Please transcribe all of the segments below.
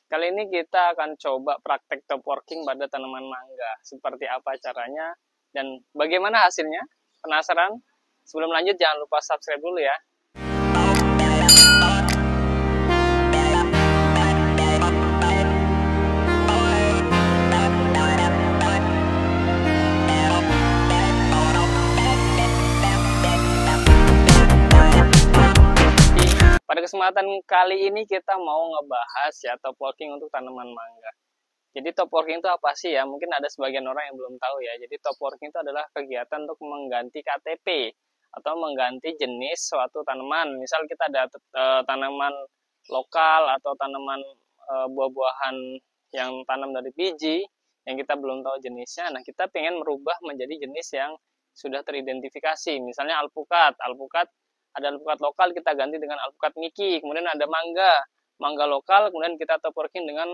Kali ini kita akan coba praktek top working pada tanaman mangga. Seperti apa caranya dan bagaimana hasilnya? Penasaran? Sebelum lanjut jangan lupa subscribe dulu ya. Pada kesempatan kali ini kita mau ngebahas ya top working untuk tanaman mangga. Jadi top working itu apa sih ya? Mungkin ada sebagian orang yang belum tahu ya. Jadi top working itu adalah kegiatan untuk mengganti KTP atau mengganti jenis suatu tanaman. Misal kita ada tanaman lokal atau tanaman buah-buahan yang tanam dari biji yang kita belum tahu jenisnya. Nah, kita pengen merubah menjadi jenis yang sudah teridentifikasi. Misalnya alpukat. Ada alpukat lokal kita ganti dengan alpukat Miki. Kemudian ada mangga lokal, kemudian kita top working dengan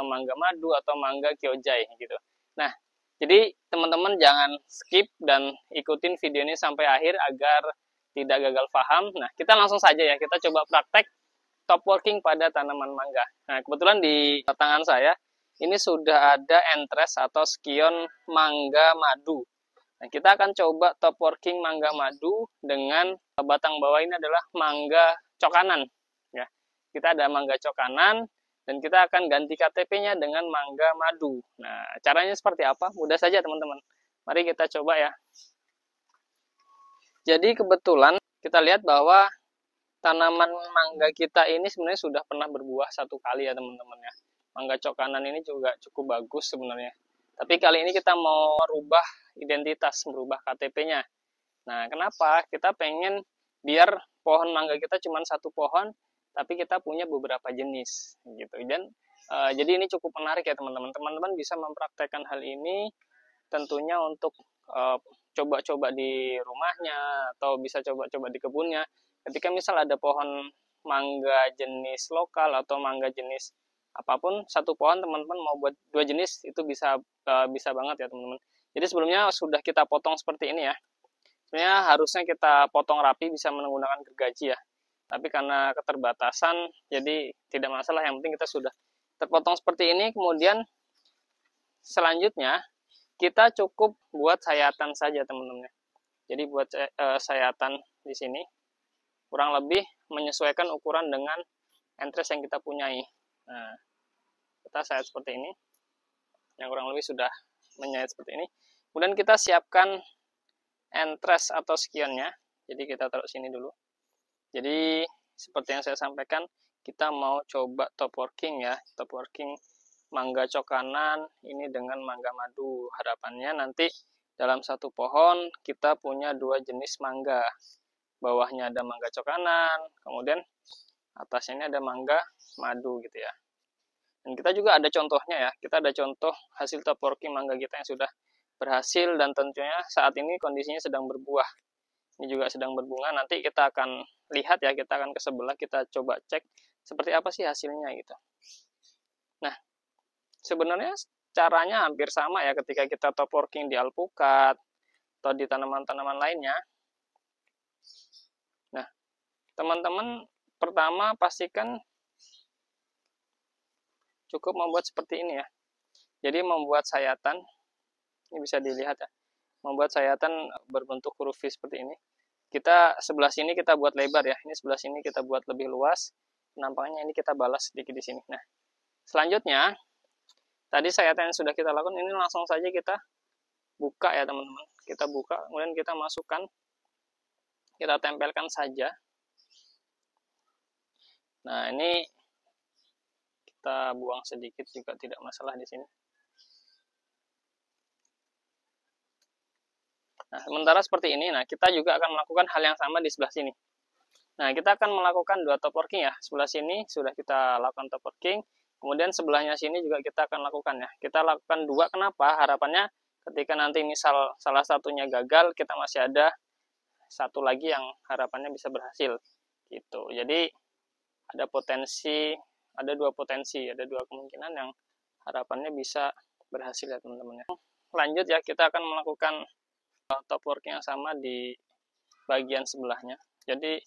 mangga madu atau mangga kyojai gitu. Nah, jadi teman-teman jangan skip dan ikutin video ini sampai akhir agar tidak gagal paham. Nah, kita langsung saja ya, kita coba praktek top working pada tanaman mangga. Nah, kebetulan di tangan saya ini sudah ada entres atau skion mangga madu. Nah, kita akan coba top working mangga madu dengan batang bawah ini adalah mangga cokanan. Ya, kita ada mangga cokanan dan kita akan ganti KTP-nya dengan mangga madu. Nah, caranya seperti apa? Mudah saja teman-teman. Mari kita coba ya. Jadi kebetulan kita lihat bahwa tanaman mangga kita ini sebenarnya sudah pernah berbuah satu kali ya teman-teman ya. Mangga cokanan ini juga cukup bagus sebenarnya. Tapi kali ini kita mau merubah identitas, merubah KTP-nya. Nah, kenapa? Kita pengen biar pohon mangga kita cuma satu pohon, tapi kita punya beberapa jenis, gitu. Dan jadi ini cukup menarik ya teman-teman. Teman-teman bisa mempraktekkan hal ini, tentunya untuk coba-coba di rumahnya atau bisa coba-coba di kebunnya. Ketika misal ada pohon mangga jenis lokal atau mangga jenis apapun, satu pohon teman-teman mau buat dua jenis itu bisa banget ya teman-teman. Jadi sebelumnya sudah kita potong seperti ini ya. Sebenarnya harusnya kita potong rapi bisa menggunakan gergaji ya. Tapi karena keterbatasan jadi tidak masalah, yang penting kita sudah terpotong seperti ini. Kemudian selanjutnya kita cukup buat sayatan saja teman-teman. Jadi buat sayatan di sini kurang lebih menyesuaikan ukuran dengan entres yang kita punyai. Nah, kita sayat seperti ini, yang kurang lebih sudah menyayat seperti ini. Kemudian kita siapkan entres atau skionnya. Jadi kita taruh sini dulu. Jadi seperti yang saya sampaikan, kita mau coba top working ya, top working mangga cokanan ini dengan mangga madu. Harapannya nanti dalam satu pohon kita punya dua jenis mangga. Bawahnya ada mangga cokanan, kemudian atasnya ini ada mangga madu gitu ya. Dan kita juga ada contohnya ya, kita ada contoh hasil top working mangga kita yang sudah berhasil dan tentunya saat ini kondisinya sedang berbuah. Ini juga sedang berbunga, nanti kita akan lihat ya, kita akan ke sebelah, kita coba cek seperti apa sih hasilnya gitu. Nah, sebenarnya caranya hampir sama ya ketika kita top working di alpukat atau di tanaman-tanaman lainnya. Nah, teman-teman pertama pastikan cukup membuat seperti ini ya. Jadi membuat sayatan, ini bisa dilihat ya, membuat sayatan berbentuk huruf V seperti ini. Kita sebelah sini kita buat lebar ya, ini sebelah sini kita buat lebih luas. Nampaknya ini kita balas sedikit di sini. Nah, selanjutnya tadi sayatan yang sudah kita lakukan ini langsung saja kita buka ya teman-teman. Kita buka, kemudian kita masukkan, kita tempelkan saja. Nah, ini kita buang sedikit juga tidak masalah di sini. Nah, sementara seperti ini, nah kita juga akan melakukan hal yang sama di sebelah sini. Nah, kita akan melakukan dua top working ya. Sebelah sini sudah kita lakukan top working, kemudian sebelahnya sini juga kita akan lakukan ya. Kita lakukan dua, kenapa? Harapannya ketika nanti misal salah satunya gagal, kita masih ada satu lagi yang harapannya bisa berhasil. Gitu. Jadi ada potensi, ada dua kemungkinan yang harapannya bisa berhasil ya teman-teman ya. Lanjut ya, kita akan melakukan top working yang sama di bagian sebelahnya. Jadi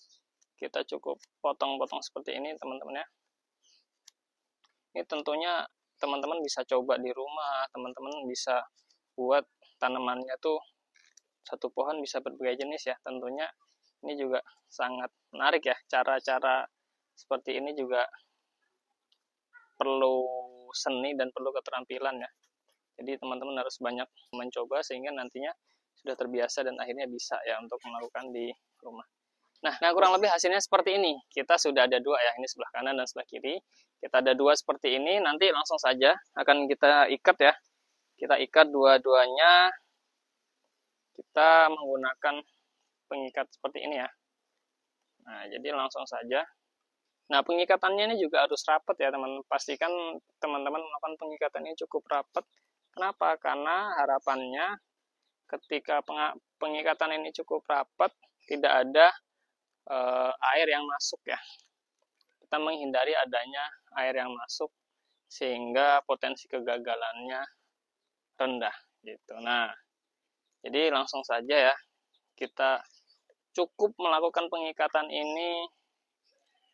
kita cukup potong-potong seperti ini teman-teman ya. Ini tentunya teman-teman bisa coba di rumah, teman-teman bisa buat tanamannya tuh satu pohon bisa berbagai jenis ya. Tentunya ini juga sangat menarik ya, cara-cara seperti ini juga perlu seni dan perlu keterampilan ya. Jadi teman-teman harus banyak mencoba sehingga nantinya sudah terbiasa dan akhirnya bisa ya untuk melakukan di rumah. Nah, kurang lebih hasilnya seperti ini. Kita sudah ada dua ya, ini sebelah kanan dan sebelah kiri. Kita ada dua seperti ini, nanti langsung saja akan kita ikat ya. Kita ikat dua-duanya. Kita menggunakan pengikat seperti ini ya. Nah, jadi langsung saja. Nah, pengikatannya ini juga harus rapat ya, teman. Pastikan teman-teman melakukan pengikatan ini cukup rapat. Kenapa? Karena harapannya ketika pengikatan ini cukup rapat, tidak ada air yang masuk ya. Kita menghindari adanya air yang masuk sehingga potensi kegagalannya rendah gitu. Nah, jadi langsung saja ya, kita cukup melakukan pengikatan ini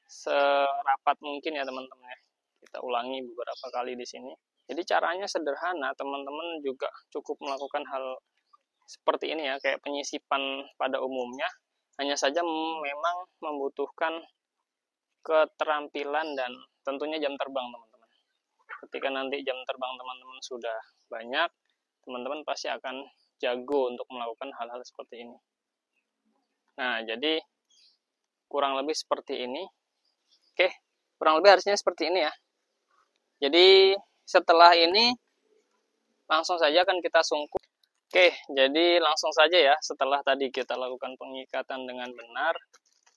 serapat mungkin ya teman-teman ya. Kita ulangi beberapa kali di sini. Jadi caranya sederhana, teman-teman juga cukup melakukan hal seperti ini ya, kayak penyisipan pada umumnya. Hanya saja memang membutuhkan keterampilan dan tentunya jam terbang teman-teman. Ketika nanti jam terbang teman-teman sudah banyak, teman-teman pasti akan jago untuk melakukan hal-hal seperti ini. Nah, jadi kurang lebih seperti ini. Oke, kurang lebih harusnya seperti ini ya. Jadi setelah ini langsung saja akan kita sungkup. Oke, jadi langsung saja ya, setelah tadi kita lakukan pengikatan dengan benar,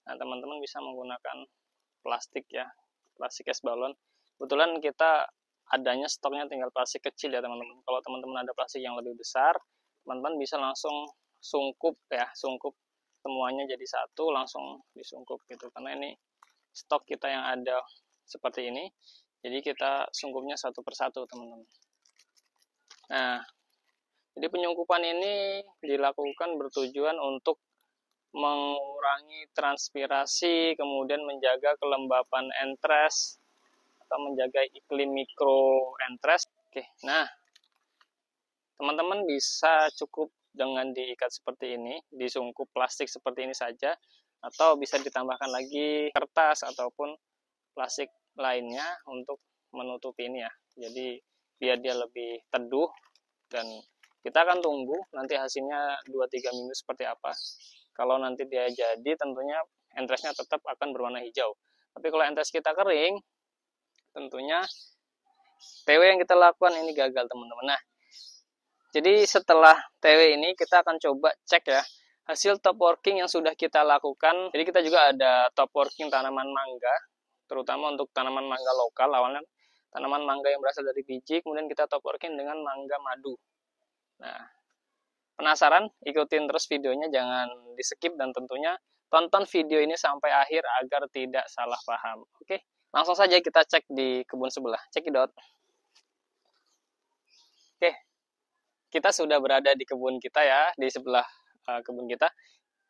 nah teman-teman bisa menggunakan plastik ya, plastik es balon. Kebetulan kita adanya stoknya tinggal plastik kecil ya teman-teman. Kalau teman-teman ada plastik yang lebih besar, teman-teman bisa langsung sungkup ya, sungkup semuanya jadi satu, langsung disungkup gitu. Karena ini stok kita yang ada seperti ini, jadi kita sungkupnya satu persatu teman-teman. Nah, jadi penyungkupan ini dilakukan bertujuan untuk mengurangi transpirasi, kemudian menjaga kelembapan entres, atau menjaga iklim mikro entres. Oke, nah teman-teman bisa cukup dengan diikat seperti ini, disungkup plastik seperti ini saja, atau bisa ditambahkan lagi kertas ataupun plastik lainnya untuk menutupi ini ya. Jadi biar dia lebih teduh, dan kita akan tunggu nanti hasilnya 2-3 minggu seperti apa. Kalau nanti dia jadi, tentunya entresnya tetap akan berwarna hijau. Tapi kalau entres kita kering, tentunya TW yang kita lakukan ini gagal teman-teman. Nah, jadi setelah TW ini kita akan coba cek ya hasil top working yang sudah kita lakukan. Jadi kita juga ada top working tanaman mangga, terutama untuk tanaman mangga lokal. Awalnya tanaman mangga yang berasal dari biji, kemudian kita top working dengan mangga madu. Nah, penasaran? Ikutin terus videonya, jangan di skip, dan tentunya tonton video ini sampai akhir agar tidak salah paham. Oke, langsung saja kita cek di kebun sebelah. Cekidot. Oke, kita sudah berada di kebun kita ya, di sebelah kebun kita.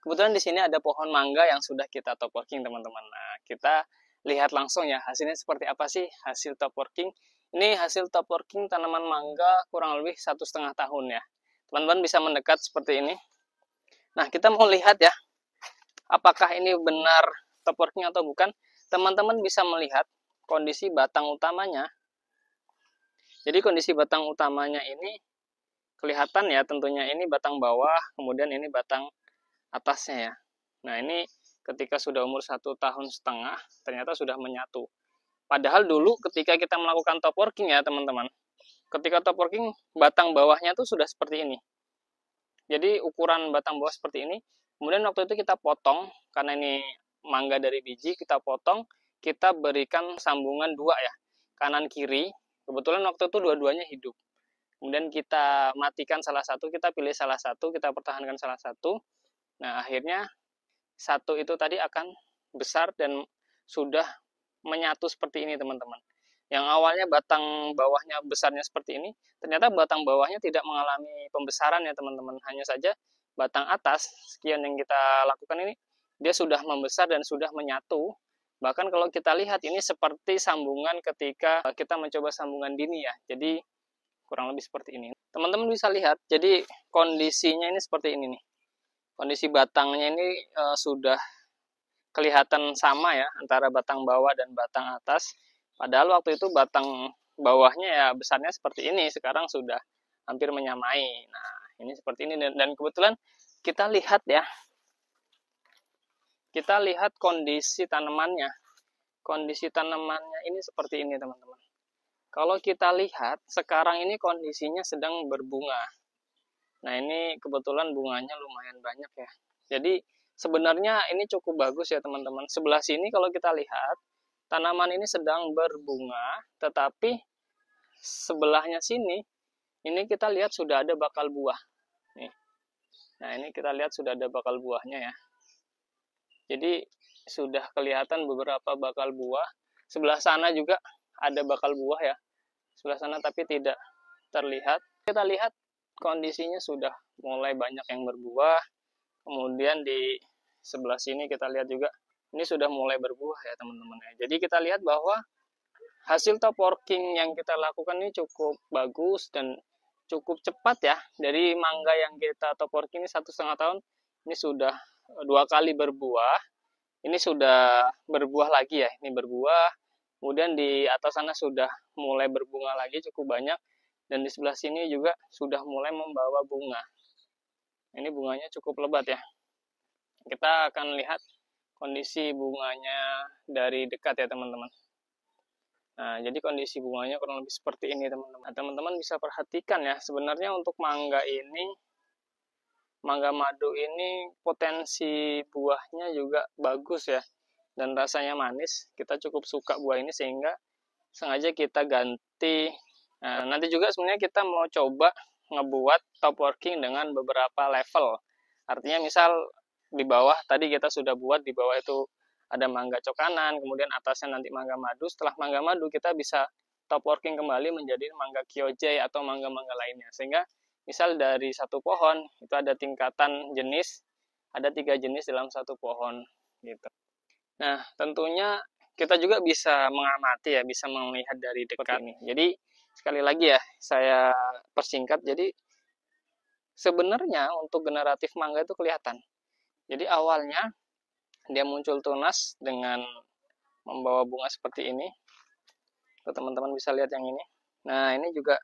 Kebetulan di sini ada pohon mangga yang sudah kita top working teman-teman. Nah, kita lihat langsung ya hasilnya seperti apa sih hasil top working. Ini hasil top working tanaman mangga kurang lebih 1,5 tahun ya. Teman-teman bisa mendekat seperti ini. Nah, kita mau lihat ya, apakah ini benar top working atau bukan. Teman-teman bisa melihat kondisi batang utamanya. Jadi kondisi batang utamanya ini kelihatan ya, tentunya ini batang bawah, kemudian ini batang atasnya ya. Nah, ini ketika sudah umur 1,5 tahun ternyata sudah menyatu. Padahal dulu ketika kita melakukan top working ya teman-teman, ketika top working batang bawahnya tuh sudah seperti ini. Jadi ukuran batang bawah seperti ini. Kemudian waktu itu kita potong, karena ini mangga dari biji, kita potong, kita berikan sambungan 2 ya, kanan kiri. Kebetulan waktu itu dua-duanya hidup. Kemudian kita matikan salah satu, kita pilih salah satu, kita pertahankan salah satu. Nah, akhirnya satu itu tadi akan besar dan sudah menyatu seperti ini teman-teman. Yang awalnya batang bawahnya besarnya seperti ini, ternyata batang bawahnya tidak mengalami pembesaran ya teman-teman. Hanya saja batang atas, sekian yang kita lakukan ini, dia sudah membesar dan sudah menyatu Bahkan kalau kita lihat ini seperti sambungan ketika kita mencoba sambungan dini ya. Jadi kurang lebih seperti ini. Teman-teman bisa lihat, jadi kondisinya ini seperti ini nih. Kondisi batangnya ini sudah kelihatan sama ya, antara batang bawah dan batang atas. Padahal waktu itu batang bawahnya ya besarnya seperti ini, sekarang sudah hampir menyamai. Nah, ini seperti ini, dan kebetulan kita lihat ya, kita lihat kondisi tanamannya. Kondisi tanamannya ini seperti ini, teman-teman. Kalau kita lihat, sekarang ini kondisinya sedang berbunga. Nah, ini kebetulan bunganya lumayan banyak ya. Jadi, sebenarnya ini cukup bagus ya, teman-teman. Sebelah sini kalau kita lihat, tanaman ini sedang berbunga, tetapi sebelahnya sini, ini kita lihat sudah ada bakal buah. Nih. Nah, ini kita lihat sudah ada bakal buahnya ya. Jadi sudah kelihatan beberapa bakal buah. Sebelah sana juga ada bakal buah ya. Sebelah sana tapi tidak terlihat. Kita lihat kondisinya sudah mulai banyak yang berbuah. Kemudian di sebelah sini kita lihat juga ini sudah mulai berbuah ya teman-teman. Jadi kita lihat bahwa hasil top working yang kita lakukan ini cukup bagus dan cukup cepat ya. Dari mangga yang kita top working ini 1,5 tahun, ini sudah 2 kali berbuah. Ini sudah berbuah lagi ya, ini berbuah. Kemudian di atas sana sudah mulai berbunga lagi cukup banyak. Dan di sebelah sini juga sudah mulai membawa bunga. Ini bunganya cukup lebat ya. Kita akan lihat kondisi bunganya dari dekat ya teman-teman. Nah, jadi kondisi bunganya kurang lebih seperti ini teman-teman. Nah, teman-teman bisa perhatikan ya, sebenarnya untuk mangga ini, mangga madu ini potensi buahnya juga bagus ya, dan rasanya manis. Kita cukup suka buah ini sehingga sengaja kita ganti. Nah, nanti juga sebenarnya kita mau coba ngebuat top working dengan beberapa level. Artinya misal di bawah tadi kita sudah buat, di bawah itu ada mangga cokanan, kemudian atasnya nanti mangga madu. Setelah mangga madu kita bisa top working kembali menjadi mangga kyojai atau mangga-mangga lainnya, sehingga misal dari satu pohon itu ada tingkatan jenis, ada 3 jenis dalam satu pohon gitu. Nah, tentunya kita juga bisa mengamati ya, bisa melihat dari dekat nih. Jadi sekali lagi ya, saya persingkat. Jadi sebenarnya untuk generatif mangga itu kelihatan. Jadi awalnya dia muncul tunas dengan membawa bunga seperti ini. Teman-teman bisa lihat yang ini. Nah, ini juga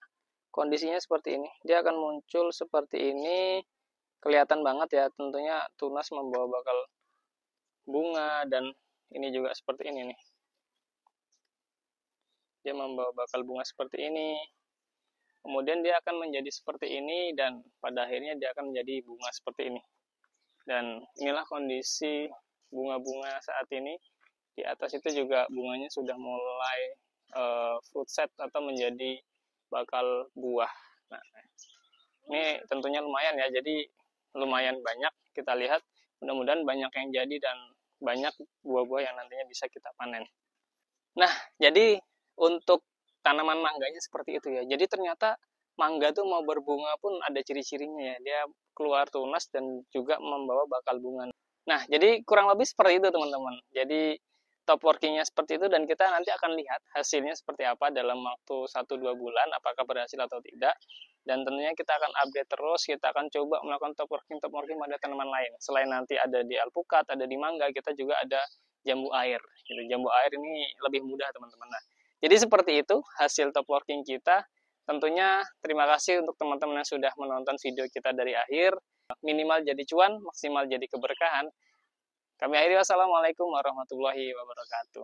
kondisinya seperti ini. Dia akan muncul seperti ini. Kelihatan banget ya, tentunya tunas membawa bakal bunga, dan ini juga seperti ini nih. Dia membawa bakal bunga seperti ini. Kemudian dia akan menjadi seperti ini, dan pada akhirnya dia akan menjadi bunga seperti ini. Dan inilah kondisi bunga-bunga saat ini. Di atas itu juga bunganya sudah mulai fruit set atau menjadi bakal buah. Nah, ini tentunya lumayan ya, jadi lumayan banyak kita lihat. Mudah-mudahan banyak yang jadi dan banyak buah-buah yang nantinya bisa kita panen. Nah, jadi untuk tanaman mangganya seperti itu ya. Jadi ternyata mangga tuh mau berbunga pun ada ciri-cirinya ya. Dia keluar tunas dan juga membawa bakal bunga. Nah, jadi kurang lebih seperti itu teman-teman. Jadi top workingnya seperti itu, dan kita nanti akan lihat hasilnya seperti apa dalam waktu 1-2 bulan, apakah berhasil atau tidak. Dan tentunya kita akan update terus, kita akan coba melakukan top working pada tanaman lain. Selain nanti ada di alpukat, ada di mangga, kita juga ada jambu air. Gitu. Jambu air ini lebih mudah teman-teman. Nah, jadi seperti itu hasil top working kita. Tentunya terima kasih untuk teman-teman yang sudah menonton video kita dari akhir. Minimal jadi cuan, maksimal jadi keberkahan. Kami akhiri, wassalamualaikum warahmatullahi wabarakatuh.